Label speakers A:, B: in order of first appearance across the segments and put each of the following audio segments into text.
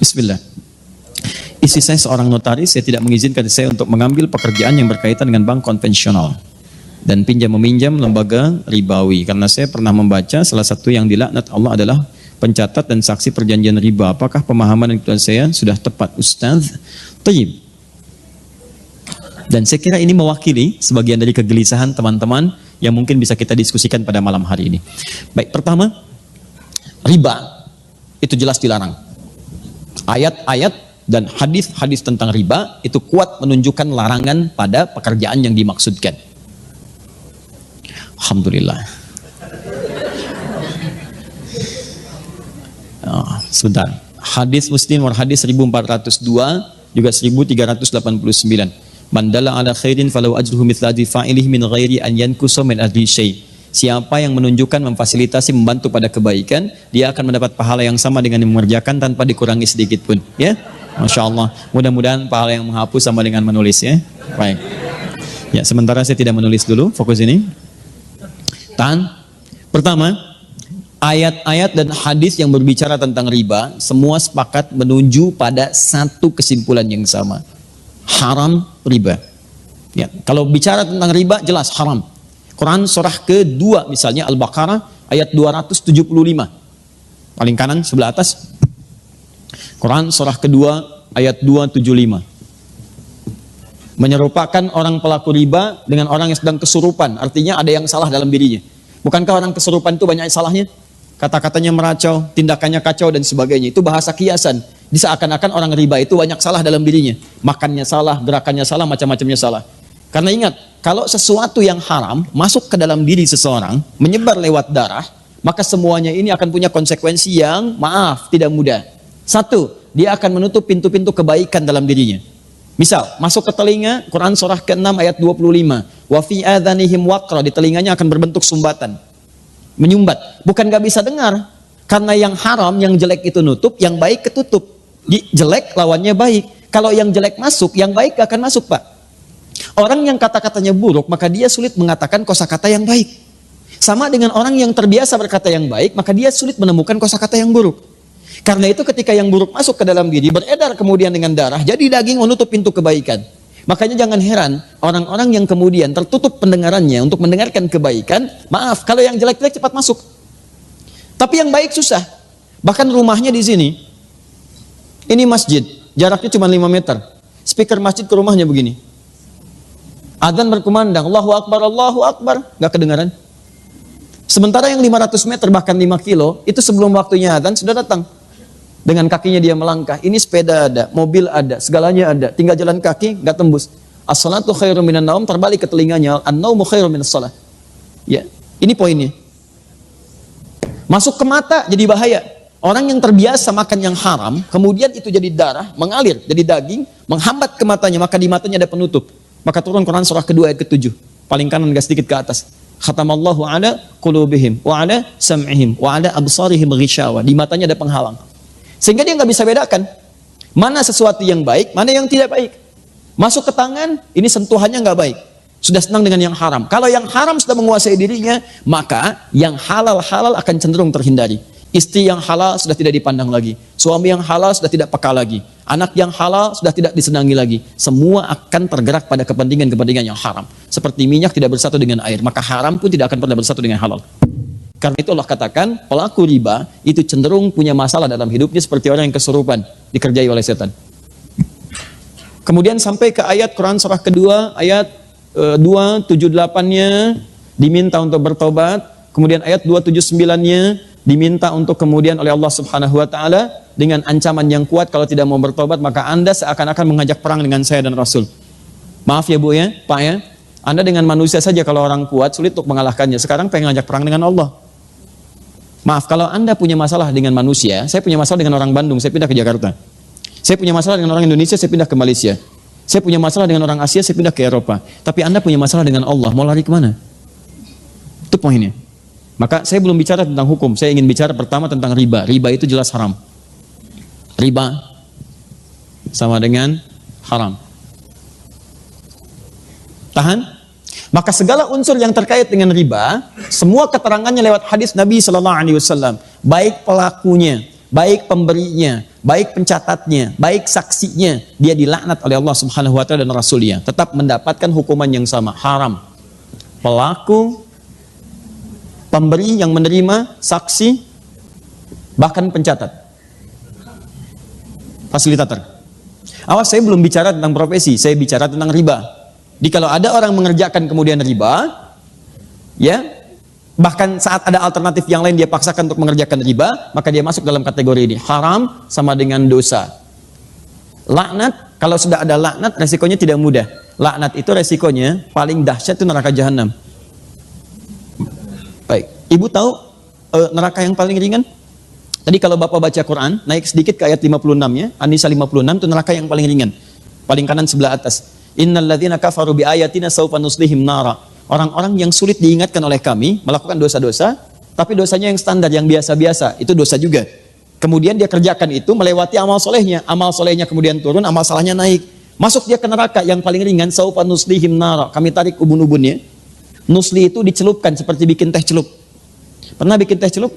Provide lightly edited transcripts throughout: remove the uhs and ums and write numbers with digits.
A: Bismillah. Istri saya seorang notaris, saya tidak mengizinkan saya untuk mengambil pekerjaan yang berkaitan dengan bank konvensional dan pinjam-meminjam lembaga ribawi. Karena saya pernah membaca salah satu yang dilaknat Allah adalah pencatat dan saksi perjanjian riba. Apakah pemahaman dan ketuan saya sudah tepat, Ustaz? Tayyib. Dan saya kira ini mewakili sebagian dari kegelisahan teman-teman yang mungkin bisa kita diskusikan pada malam hari ini. Baik, pertama, riba itu jelas dilarang. Ayat-ayat dan hadis-hadis tentang riba itu kuat menunjukkan larangan pada pekerjaan yang dimaksudkan. Alhamdulillah. Sebentar. Hadis Muslim nomor hadis 1402 juga 1389. Man dalla ala khairin falau ajruhu mithla ajri fa'ilihi min ghairi an yankusa min ajri syai'. Siapa yang menunjukkan, memfasilitasi, membantu pada kebaikan, dia akan mendapat pahala yang sama dengan yang mengerjakan tanpa dikurangi sedikit pun. Ya, Masya Allah. Mudah-mudahan pahala yang menghapus sama dengan menulis ya. Baik. Ya, sementara saya tidak menulis dulu, fokus ini. Tahan. Pertama, ayat-ayat dan hadis yang berbicara tentang riba, semua sepakat menuju pada satu kesimpulan yang sama. Haram riba. Ya, kalau bicara tentang riba, jelas haram. Quran surah kedua misalnya Al-Baqarah ayat 275. Paling kanan sebelah atas. Quran surah kedua ayat 275. Menyerupakan orang pelaku riba dengan orang yang sedang kesurupan. Artinya ada yang salah dalam dirinya. Bukankah orang kesurupan itu banyak salahnya? Kata-katanya meracau, tindakannya kacau dan sebagainya. Itu bahasa kiasan. Seakan-akan orang riba itu banyak salah dalam dirinya. Makannya salah, gerakannya salah, macam-macamnya salah. Karena ingat, kalau sesuatu yang haram masuk ke dalam diri seseorang, menyebar lewat darah, maka semuanya ini akan punya konsekuensi yang tidak mudah. Satu, dia akan menutup pintu-pintu kebaikan dalam dirinya. Misal, masuk ke telinga, Quran surah ke-6 ayat 25. Wa fi adhanihim waqra, di telinganya akan berbentuk sumbatan. Menyumbat. Bukan gak bisa dengar. Karena yang haram, yang jelek itu nutup, yang baik ketutup. Jelek lawannya baik. Kalau yang jelek masuk, yang baik gak akan masuk, Pak. Orang yang kata-katanya buruk, maka dia sulit mengatakan kosakata yang baik. Sama dengan orang yang terbiasa berkata yang baik, maka dia sulit menemukan kosakata yang buruk. Karena itu ketika yang buruk masuk ke dalam diri, beredar kemudian dengan darah, jadi daging menutup pintu kebaikan. Makanya jangan heran, orang-orang yang kemudian tertutup pendengarannya untuk mendengarkan kebaikan, kalau yang jelek-jelek cepat masuk. Tapi yang baik susah. Bahkan rumahnya di sini, ini masjid, jaraknya cuma 5 meter. Speaker masjid ke rumahnya begini. Adzan berkumandang, Allahu Akbar, gak kedengaran. Sementara yang 500 meter bahkan 5 kilo, itu sebelum waktunya adzan sudah datang. Dengan kakinya dia melangkah, ini sepeda ada, mobil ada, segalanya ada, tinggal jalan kaki, gak tembus. As-salatu khairum minan naum, terbalik ke telinganya, an-naumu khairum minas salah. Ya, ini poinnya. Masuk ke mata jadi bahaya. Orang yang terbiasa makan yang haram, kemudian itu jadi darah, mengalir, jadi daging, menghambat ke matanya, maka di matanya ada penutup. Maka turun Quran surah kedua ayat ke-7. Paling kanan agak sedikit ke atas. Khatamallahu ala qulubihim wa ala sam'ihim wa ala absarihim ghishawa. Di matanya ada penghalang. Sehingga dia nggak bisa bedakan mana sesuatu yang baik, mana yang tidak baik. Masuk ke tangan, ini sentuhannya nggak baik. Sudah senang dengan yang haram. Kalau yang haram sudah menguasai dirinya, maka yang halal-halal akan cenderung terhindari. Istri yang halal sudah tidak dipandang lagi. Suami yang halal sudah tidak peka lagi. Anak yang halal sudah tidak disenangi lagi. Semua akan tergerak pada kepentingan-kepentingan yang haram. Seperti minyak tidak bersatu dengan air, maka haram pun tidak akan pernah bersatu dengan halal. Karena itu Allah katakan, pelaku riba itu cenderung punya masalah dalam hidupnya seperti orang yang kesurupan, dikerjai oleh setan. Kemudian sampai ke ayat Quran surah kedua, ayat 278-nya diminta untuk bertobat. Kemudian ayat 279-nya diminta untuk kemudian oleh Allah Subhanahu wa taala dengan ancaman yang kuat, kalau tidak mau bertobat maka Anda seakan-akan mengajak perang dengan saya dan Rasul. Maaf ya Bu ya, Pak ya. Anda dengan manusia saja kalau orang kuat sulit untuk mengalahkannya. Sekarang pengen ngajak perang dengan Allah. Maaf, kalau Anda punya masalah dengan manusia, saya punya masalah dengan orang Bandung, saya pindah ke Jakarta. Saya punya masalah dengan orang Indonesia, saya pindah ke Malaysia. Saya punya masalah dengan orang Asia, saya pindah ke Eropa. Tapi Anda punya masalah dengan Allah, mau lari kemana? Itu poinnya. Maka saya belum bicara tentang hukum, saya ingin bicara pertama tentang riba. Riba itu jelas haram. Riba sama dengan haram. Tahan. Maka segala unsur yang terkait dengan riba, semua keterangannya lewat hadis Nabi SAW. Baik pelakunya, baik pemberinya, baik pencatatnya, baik saksinya, dia dilaknat oleh Allah Subhanahu wa taala dan Rasulnya, tetap mendapatkan hukuman yang sama, haram. Pelaku, pemberi yang menerima, saksi, bahkan pencatat, fasilitator. Awas, saya belum bicara tentang profesi, saya bicara tentang riba. Jadi kalau ada orang mengerjakan kemudian riba, ya, bahkan saat ada alternatif yang lain dia paksakan untuk mengerjakan riba, maka dia masuk dalam kategori ini. Haram sama dengan dosa. Laknat, kalau sudah ada laknat, resikonya tidak mudah. Laknat itu resikonya paling dahsyat itu neraka jahanam. Baik, ibu tahu neraka yang paling ringan? Tadi kalau bapak baca Quran, naik sedikit ke ayat 56-nya, An-Nisa 56, itu neraka yang paling ringan. Paling kanan sebelah atas. Innal ladzina kafaru bi ayatina sawfa nuslihim nara. Orang-orang yang sulit diingatkan oleh kami melakukan dosa-dosa, tapi dosanya yang standar, yang biasa-biasa, itu dosa juga. Kemudian dia kerjakan itu melewati amal solehnya kemudian turun, amal salahnya naik. Masuk dia ke neraka yang paling ringan, sawfa nuslihim nara. Kami tarik ubun-ubunnya. Nusli itu dicelupkan seperti bikin teh celup. Pernah bikin teh celup?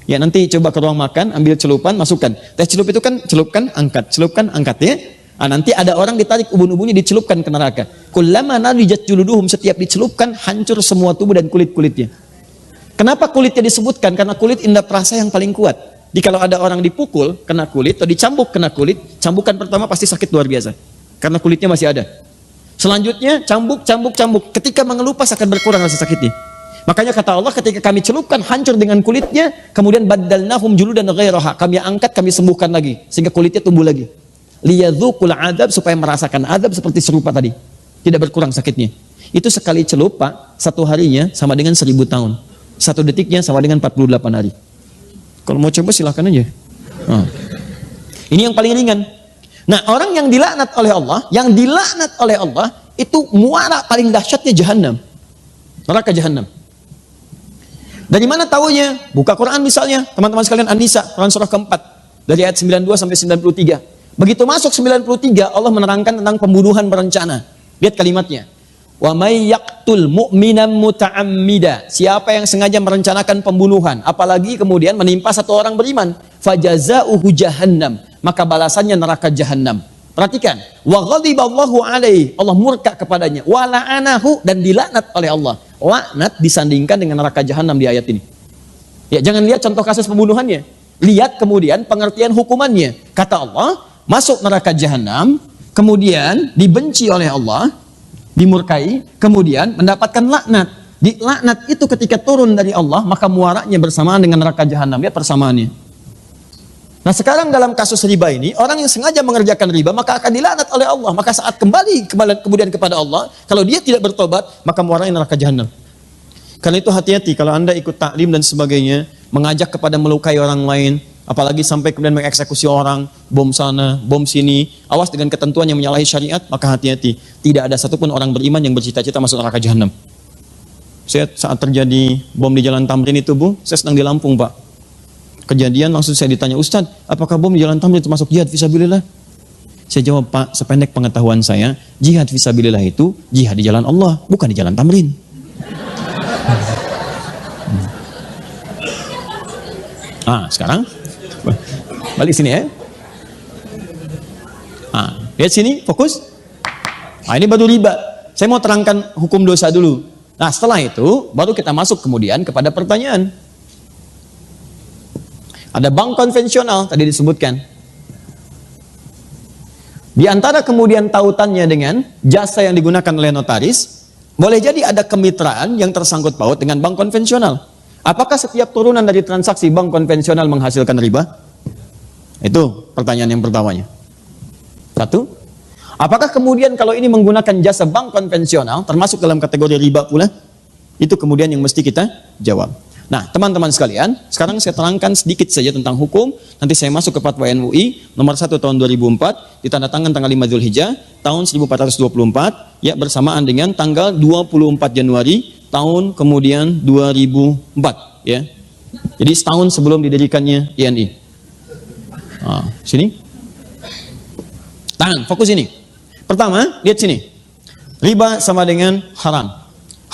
A: Ya, nanti coba ke ruang makan, ambil celupan, masukkan. Teh celup itu kan celupkan, angkat ya. Nah, nanti ada orang ditarik ubun-ubunnya dicelupkan ke neraka. Kullama nadijat juluduhum, setiap dicelupkan hancur semua tubuh dan kulit-kulitnya. Kenapa kulitnya disebutkan? Karena kulit indera perasa yang paling kuat. Jadi kalau ada orang dipukul kena kulit atau dicambuk kena kulit, cambukan pertama pasti sakit luar biasa. Karena kulitnya masih ada. Selanjutnya cambuk. Ketika mengelupas akan berkurang rasa sakitnya. Makanya kata Allah, ketika kami celupkan hancur dengan kulitnya, kemudian baddalnahum juludan ghairaha, kami angkat, kami sembuhkan lagi sehingga kulitnya tumbuh lagi. Liyadzuqul adzab, supaya merasakan azab seperti serupa tadi, tidak berkurang sakitnya. Itu sekali celup Pak, satu harinya sama dengan 1000 tahun, satu detiknya sama dengan 48 hari. Kalau mau coba silahkan aja. Ini yang paling ringan. Nah, orang yang dilaknat oleh Allah, itu muara paling dahsyatnya jahanam, neraka jahanam. Dari mana tahunya? Buka Quran misalnya, teman-teman sekalian, An-Nisa, Quran surah keempat, dari ayat 92 sampai 93. Begitu masuk 93, Allah menerangkan tentang pembunuhan berencana. Lihat kalimatnya. Wa may yaqtul mu'minan muta'ammida. Siapa yang sengaja merencanakan pembunuhan, apalagi kemudian menimpa satu orang beriman, fajazauhu jahannam, maka balasannya neraka jahanam. Perhatikan, wa ghadiballahu alaihi, Allah murka kepadanya, wa la'anahu, dan dilaknat oleh Allah. Laknat disandingkan dengan neraka jahanam di ayat ini. Ya, jangan lihat contoh kasus pembunuhannya. Lihat kemudian pengertian hukumannya. Kata Allah, masuk neraka jahanam, kemudian dibenci oleh Allah, dimurkai, kemudian mendapatkan laknat. Di laknat itu ketika turun dari Allah, maka muaranya bersamaan dengan neraka jahanam. Lihat persamaannya. Nah, sekarang dalam kasus riba ini, orang yang sengaja mengerjakan riba maka akan dilaknat oleh Allah. Maka saat kembali kemudian kepada Allah, kalau dia tidak bertobat, maka muaranya neraka jahanam. Karena itu hati-hati kalau Anda ikut taklim dan sebagainya, mengajak kepada melukai orang lain, apalagi sampai kemudian mengeksekusi orang, bom sana, bom sini, awas dengan ketentuan yang menyalahi syariat, maka hati-hati. Tidak ada satupun orang beriman yang bercita-cita masuk neraka jahanam. Saya saat terjadi bom di Jalan Tamrin itu, Bu, saya sedang di Lampung, Pak. Kejadian langsung saya ditanya, Ustadz, apakah bom di Jalan Tamrin itu masuk jihad fisabilillah? Saya jawab, Pak, sependek pengetahuan saya, jihad fisabilillah itu jihad di jalan Allah, bukan di Jalan Tamrin. Sekarang balik sini ya. Lihat sini, fokus. Ini baru riba. Saya mau terangkan hukum dosa dulu. Nah, setelah itu baru kita masuk kemudian kepada pertanyaan. Ada bank konvensional tadi disebutkan. Di antara kemudian tautannya dengan jasa yang digunakan oleh notaris, boleh jadi ada kemitraan yang tersangkut paut dengan bank konvensional. Apakah setiap turunan dari transaksi bank konvensional menghasilkan riba? Itu pertanyaan yang pertamanya. Satu, apakah kemudian kalau ini menggunakan jasa bank konvensional termasuk dalam kategori riba pula? Itu kemudian yang mesti kita jawab. Nah, teman-teman sekalian, sekarang saya terangkan sedikit saja tentang hukum. Nanti saya masuk ke Fatwa MUI nomor 1 tahun 2004, ditandatangan tanggal 5 Dzulhijjah tahun 1424, ya, bersamaan dengan tanggal 24 Januari tahun kemudian 2004, ya. Jadi setahun sebelum didirikannya INI. Sini. Tahan, fokus ini. Pertama, lihat sini. Riba sama dengan haram.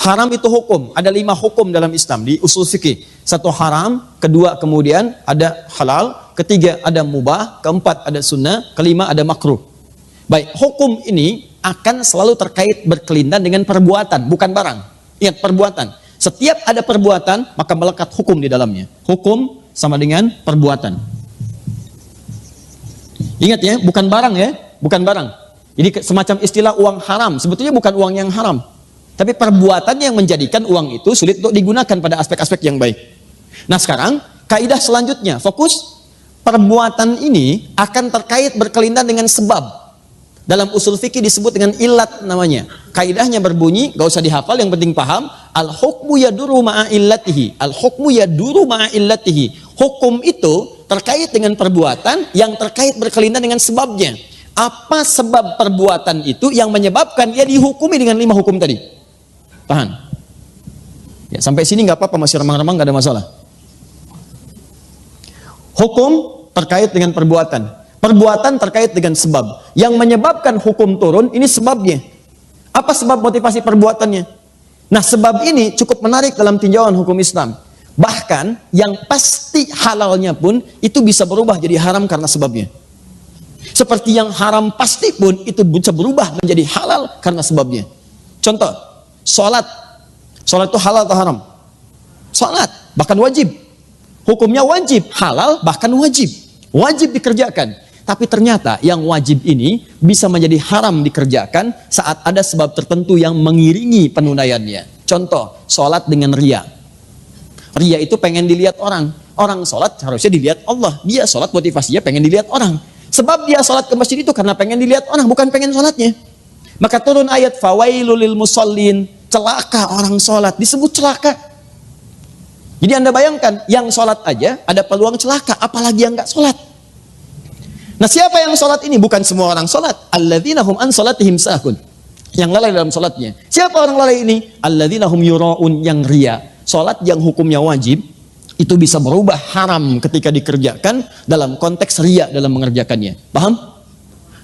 A: Haram itu hukum. Ada 5 hukum dalam Islam di usul fikih. 1 haram, kedua kemudian ada halal, ketiga ada mubah, keempat ada sunnah, kelima ada makruh. Baik, hukum ini akan selalu terkait berkelindan dengan perbuatan, bukan barang. Ingat, perbuatan. Setiap ada perbuatan, maka melekat hukum di dalamnya. Hukum sama dengan perbuatan. Ingat ya, bukan barang ya, bukan barang. Jadi semacam istilah uang haram, sebetulnya bukan uang yang haram. Tapi perbuatan yang menjadikan uang itu sulit untuk digunakan pada aspek-aspek yang baik. Nah sekarang, kaidah selanjutnya, fokus. Perbuatan ini akan terkait berkelindan dengan sebab. Dalam usul fikih disebut dengan illat namanya. Kaidahnya berbunyi, gak usah dihafal, yang penting paham. Al-hukmu yaduru ma'a illatihi. Al-hukmu yaduru ma'a illatihi. Hukum itu terkait dengan perbuatan yang terkait berkelindan dengan sebabnya. Apa sebab perbuatan itu yang menyebabkan ia dihukumi dengan 5 hukum tadi? Tahan. Ya, sampai sini nggak apa-apa, masih remang-remang, nggak ada masalah. Hukum terkait dengan perbuatan. Perbuatan terkait dengan sebab. Yang menyebabkan hukum turun, ini sebabnya. Apa sebab motivasi perbuatannya? Nah, sebab ini cukup menarik dalam tinjauan hukum Islam. Bahkan, yang pasti halalnya pun, itu bisa berubah jadi haram karena sebabnya. Seperti yang haram pasti pun, itu bisa berubah menjadi halal karena sebabnya. Contoh, sholat itu halal atau haram? Sholat, bahkan wajib. Hukumnya wajib, halal, bahkan wajib. Wajib dikerjakan. Tapi ternyata yang wajib ini bisa menjadi haram dikerjakan saat ada sebab tertentu yang mengiringi penunaiannya. Contoh, sholat dengan ria. Ria itu pengen dilihat orang. Orang sholat harusnya dilihat Allah. Dia sholat motivasinya pengen dilihat orang. Sebab dia sholat ke masjid itu karena pengen dilihat orang, bukan pengen sholatnya. Maka turun ayat fawailul lil musallin, celaka orang sholat, disebut celaka. Jadi Anda bayangkan, yang sholat aja ada peluang celaka, apalagi yang nggak sholat. Nah, siapa yang sholat ini? Bukan semua orang sholat. Alladzina hum an sholatihim sahun. Yang lalai dalam sholatnya. Siapa orang lalai ini? Alladzina hum yura'un, yang ria. Sholat yang hukumnya wajib, itu bisa berubah haram ketika dikerjakan dalam konteks ria dalam mengerjakannya. Paham?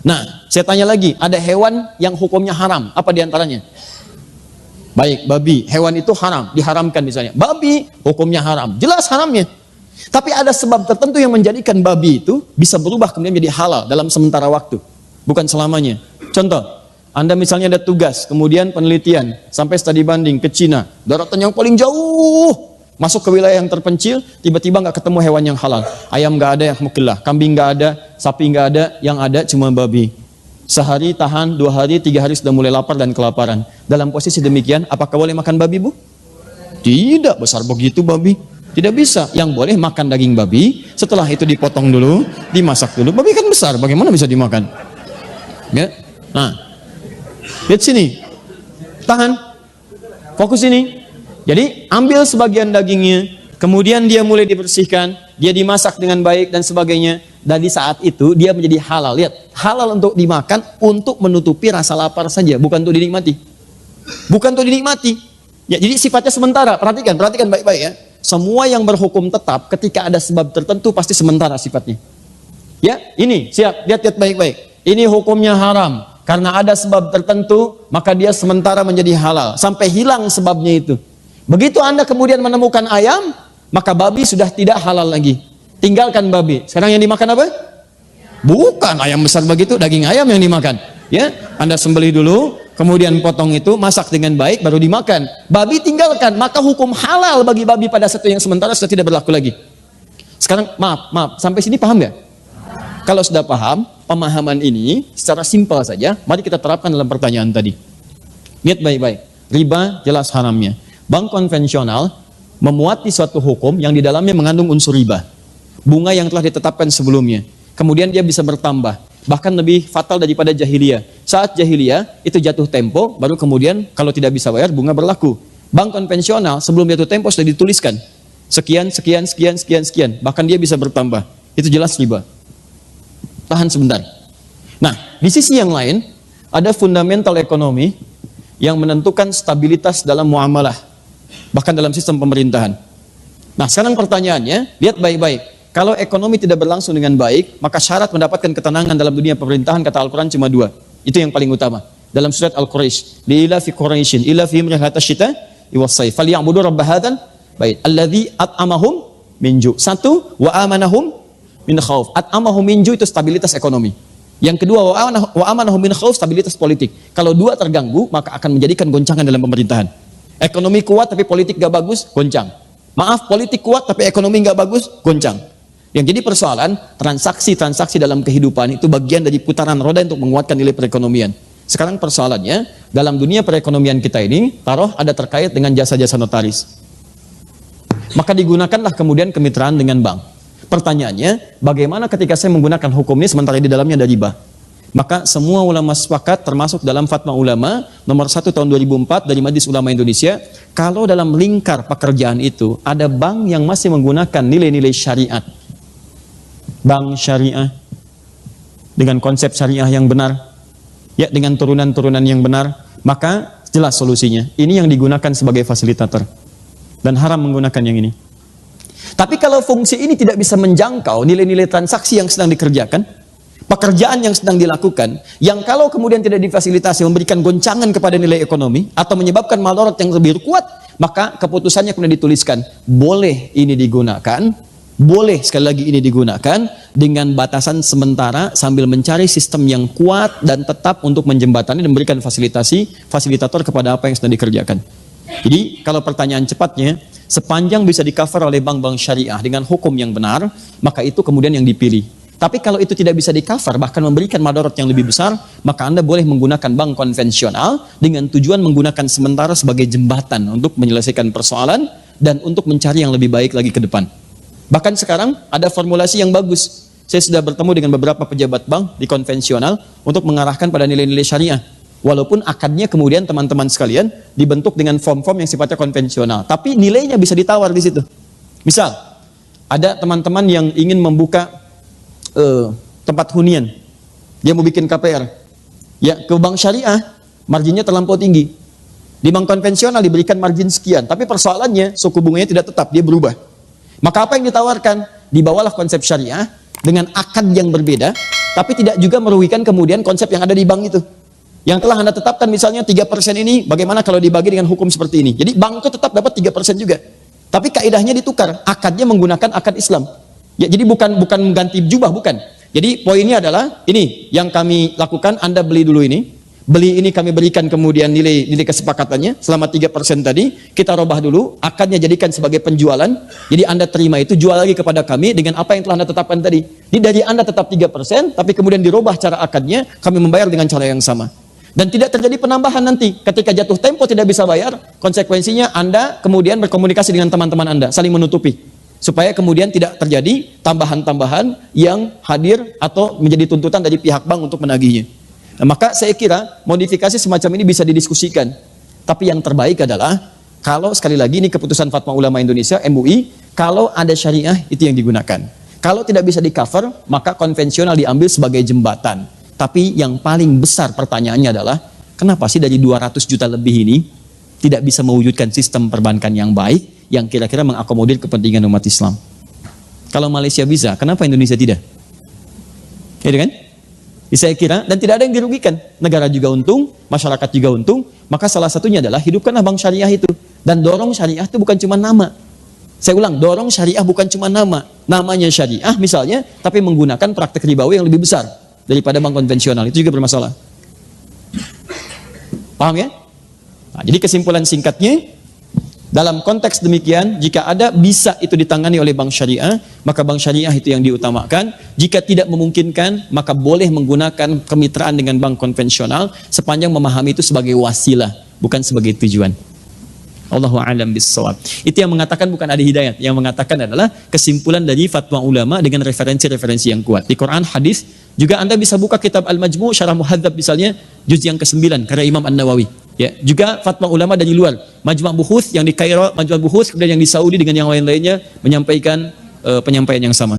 A: Nah, saya tanya lagi, ada hewan yang hukumnya haram, apa diantaranya? Baik, babi, hewan itu haram, diharamkan misalnya. Babi, hukumnya haram, jelas haramnya. Tapi ada sebab tertentu yang menjadikan babi itu bisa berubah kemudian menjadi halal dalam sementara waktu. Bukan selamanya. Contoh, Anda misalnya ada tugas, kemudian penelitian, sampai studi banding ke Cina, daratan yang paling jauh, masuk ke wilayah yang terpencil, tiba-tiba nggak ketemu hewan yang halal. Ayam nggak ada, yang mukillah, kambing nggak ada, sapi nggak ada, yang ada cuma babi. Sehari tahan, 2 hari, 3 hari sudah mulai lapar dan kelaparan. Dalam posisi demikian, apakah boleh makan babi, Bu? Tidak, besar begitu babi. Tidak bisa. Yang boleh makan daging babi, setelah itu dipotong dulu, dimasak dulu. Babi kan besar, bagaimana bisa dimakan? Ya? Nah, lihat sini. Tahan. Fokus ini. Jadi, ambil sebagian dagingnya, kemudian dia mulai dibersihkan, dia dimasak dengan baik dan sebagainya. Dan di saat itu, dia menjadi halal. Lihat, halal untuk dimakan, untuk menutupi rasa lapar saja, bukan untuk dinikmati. Bukan untuk dinikmati. Ya, jadi sifatnya sementara. Perhatikan baik-baik ya. Semua yang berhukum tetap ketika ada sebab tertentu pasti sementara sifatnya. Ya, ini siap, lihat baik-baik. Ini hukumnya haram karena ada sebab tertentu, maka dia sementara menjadi halal sampai hilang sebabnya itu. Begitu Anda kemudian menemukan ayam, maka babi sudah tidak halal lagi. Tinggalkan babi. Sekarang yang dimakan apa? Bukan ayam besar begitu, daging ayam yang dimakan. Ya, Anda sembelih dulu, kemudian potong itu, masak dengan baik, baru dimakan. Babi tinggalkan, maka hukum halal bagi babi pada satu yang sementara sudah tidak berlaku lagi. Sekarang, maaf, sampai sini paham nggak? Kalau sudah paham, pemahaman ini secara simpel saja, mari kita terapkan dalam pertanyaan tadi. Lihat baik-baik, riba jelas haramnya. Bank konvensional memuati suatu hukum yang di dalamnya mengandung unsur riba. Bunga yang telah ditetapkan sebelumnya. Kemudian dia bisa bertambah. Bahkan lebih fatal daripada jahiliyah. Saat jahiliyah itu jatuh tempo, baru kemudian kalau tidak bisa bayar bunga berlaku. Bank konvensional sebelum jatuh tempo sudah dituliskan sekian, bahkan dia bisa bertambah. Itu jelas riba. Tahan sebentar. Nah, di sisi yang lain ada fundamental ekonomi yang menentukan stabilitas dalam muamalah, bahkan dalam sistem pemerintahan. Nah, sekarang pertanyaannya, lihat baik-baik. Kalau ekonomi tidak berlangsung dengan baik, maka syarat mendapatkan ketenangan dalam dunia pemerintahan kata Al-Quran cuma 2. Itu yang paling utama. dalam surat Al-Quraisy, "Liila fi Quraisyin ila fi rihlatas syita was sayf falyabudu rabb hadzal bait alladzi at'amahum min ju'." Satu, wa amanahum min khauf. At'amahum min ju' itu stabilitas ekonomi. Yang kedua, wa amanahum min khauf, stabilitas politik. Kalau dua terganggu, maka akan menjadikan goncangan dalam pemerintahan. Ekonomi kuat tapi politik gak bagus, goncang. Maaf, politik kuat tapi ekonomi gak bagus, goncang. Yang jadi persoalan, transaksi-transaksi dalam kehidupan itu bagian dari putaran roda untuk menguatkan nilai perekonomian. Sekarang persoalannya, dalam dunia perekonomian kita ini, taruh ada terkait dengan jasa-jasa notaris. Maka digunakanlah kemudian kemitraan dengan bank. Pertanyaannya, bagaimana ketika saya menggunakan hukum ini sementara di dalamnya ada riba? Maka semua ulama sepakat, termasuk dalam fatwa ulama nomor 1 tahun 2004 dari Majelis Ulama Indonesia, kalau dalam lingkar pekerjaan itu ada bank yang masih menggunakan nilai-nilai syariat, bank syariah dengan konsep syariah yang benar, ya dengan turunan-turunan yang benar, maka jelas solusinya. Ini yang digunakan sebagai fasilitator dan haram menggunakan yang ini. Tapi kalau fungsi ini tidak bisa menjangkau nilai-nilai transaksi yang sedang dikerjakan, pekerjaan yang sedang dilakukan, yang kalau kemudian tidak difasilitasi memberikan goncangan kepada nilai ekonomi atau menyebabkan madarat yang lebih kuat, maka keputusannya kemudian dituliskan, boleh ini digunakan, boleh sekali lagi ini digunakan dengan batasan sementara sambil mencari sistem yang kuat dan tetap untuk menjembatani dan memberikan fasilitator kepada apa yang sedang dikerjakan. Jadi kalau pertanyaan cepatnya, sepanjang bisa di-cover oleh bank-bank syariah dengan hukum yang benar, maka itu kemudian yang dipilih. Tapi kalau itu tidak bisa di-cover, bahkan memberikan madarat yang lebih besar, maka Anda boleh menggunakan bank konvensional dengan tujuan menggunakan sementara sebagai jembatan untuk menyelesaikan persoalan dan untuk mencari yang lebih baik lagi ke depan. Bahkan sekarang ada formulasi yang bagus. Saya sudah bertemu dengan beberapa pejabat bank di konvensional untuk mengarahkan pada nilai-nilai syariah. Walaupun akadnya kemudian teman-teman sekalian dibentuk dengan form-form yang sifatnya konvensional, tapi nilainya bisa ditawar di situ. Misal, ada teman-teman yang ingin membuka tempat hunian, dia mau bikin KPR, ya ke bank syariah, marginnya terlampau tinggi. Di bank konvensional diberikan margin sekian, tapi persoalannya suku bunganya tidak tetap, dia berubah. Maka apa yang ditawarkan? Dibawalah konsep syariah dengan akad yang berbeda, tapi tidak juga merugikan kemudian konsep yang ada di bank itu. Yang telah Anda tetapkan misalnya 3% ini, bagaimana kalau dibagi dengan hukum seperti ini? Jadi bank itu tetap dapat 3% juga. Tapi kaidahnya ditukar, akadnya menggunakan akad Islam. Ya, jadi bukan mengganti jubah, bukan. Jadi poinnya adalah, ini yang kami lakukan, Anda beli dulu ini. Beli ini kami berikan kemudian nilai kesepakatannya, selama 3% tadi, kita robah dulu, akadnya jadikan sebagai penjualan. Jadi Anda terima itu, jual lagi kepada kami dengan apa yang telah Anda tetapkan tadi. Jadi dari Anda tetap 3%, tapi kemudian dirobah cara akadnya, kami membayar dengan cara yang sama. Dan tidak terjadi penambahan nanti. Ketika jatuh tempo tidak bisa bayar, konsekuensinya Anda kemudian berkomunikasi dengan teman-teman Anda, saling menutupi. Supaya kemudian tidak terjadi tambahan-tambahan yang hadir atau menjadi tuntutan dari pihak bank untuk menagihnya. Nah, maka saya kira modifikasi semacam ini bisa didiskusikan. Tapi yang terbaik adalah, kalau sekali lagi ini keputusan Fatwa Ulama Indonesia, MUI, kalau ada syariah itu yang digunakan. Kalau tidak bisa di-cover, maka konvensional diambil sebagai jembatan. Tapi yang paling besar pertanyaannya adalah, kenapa sih dari 200 juta lebih ini tidak bisa mewujudkan sistem perbankan yang baik, yang kira-kira mengakomodir kepentingan umat Islam? Kalau Malaysia bisa, kenapa Indonesia tidak? Ya kan? Saya kira, dan tidak ada yang dirugikan. Negara juga untung, masyarakat juga untung. Maka salah satunya adalah hidupkanlah bank syariah itu. Dan dorong syariah itu bukan cuma nama. Saya ulang, dorong syariah bukan cuma nama. Namanya syariah misalnya, tapi menggunakan praktek ribawi yang lebih besar daripada bank konvensional, itu juga bermasalah. Paham ya? Nah, jadi kesimpulan singkatnya, dalam konteks demikian, jika ada bisa itu ditangani oleh bank syariah, maka bank syariah itu yang diutamakan. Jika tidak memungkinkan, maka boleh menggunakan kemitraan dengan bank konvensional sepanjang memahami itu sebagai wasilah, bukan sebagai tujuan. Allahu a'lam bissawab. Itu yang mengatakan bukan Adi Hidayat, yang mengatakan adalah kesimpulan dari fatwa ulama dengan referensi-referensi yang kuat. Di Quran, hadis, juga Anda bisa buka kitab Al-Majmu' Syarah Muhadzab misalnya, juz yang ke-9 karya Imam An-Nawawi. Ya, juga fatwa ulama dari luar, Majma' Buhuth yang di Kairo, Majma' Buhuth kemudian yang di Saudi dengan yang lain-lainnya menyampaikan penyampaian yang sama.